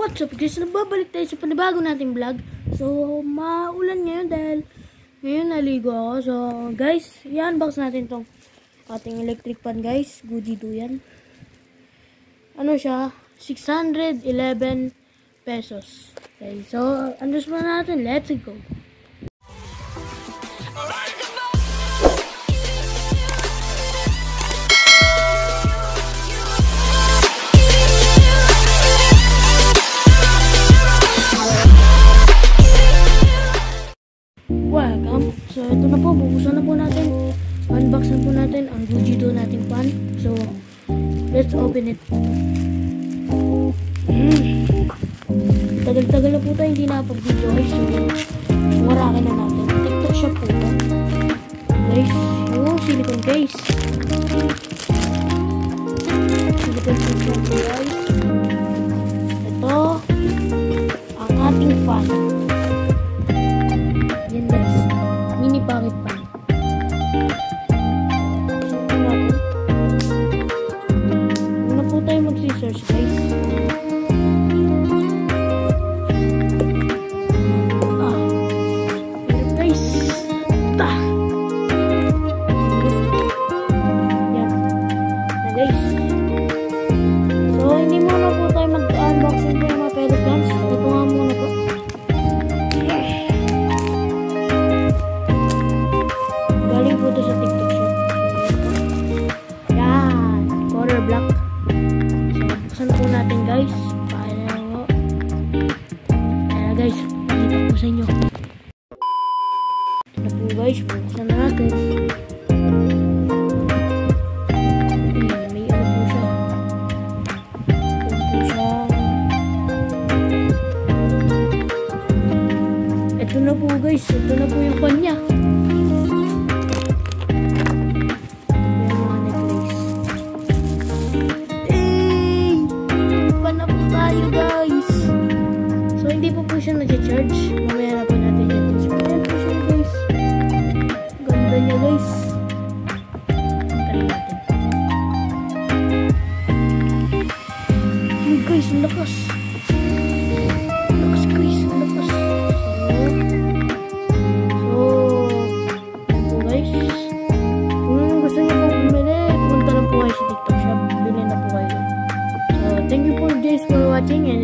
What's up guys? Nagbabalik tayo sa panibago nating vlog. So, maulan ngayon dahil ngayon naligo ako. So, guys, i-unbox natin tong ating electric fan guys. Goody do yan. Ano siya? 611 pesos. Okay, so, unbox muna natin. Let's go. Welcome. So, ito na po. Bubuksan na po natin. Unbox na po natin ang Goody do nating fan. So, let's open it. Tagal-tagal na po tayo hindi nakapag-video guys. So, warakin na natin. TikTok shop po ito. Guys, yung silicone case. Silicone shop po guys. Ito, ang ating fan. Yan guys, mini pocket pan. Muna po tayo mag-search guys. Black. So, buksan po natin guys. Pakita mo. Kaya guys, pakita ko sa inyo. Ito na po guys, buksan na natin. May ano po siya. Ito po siya. Ito na po guys, ito na po yung fan niya. Siya nag-charge. Mamaya na po natin yan. So, ayan po siya guys. Ganda niya guys. Try natin. Guys, ang lakas. Ang lakas guys. Ang lakas. So, guys. Kung gusto niyo po bumili, punta lang po kayo sa TikTok shop. Bilhin na po kayo. So, thank you po guys for watching and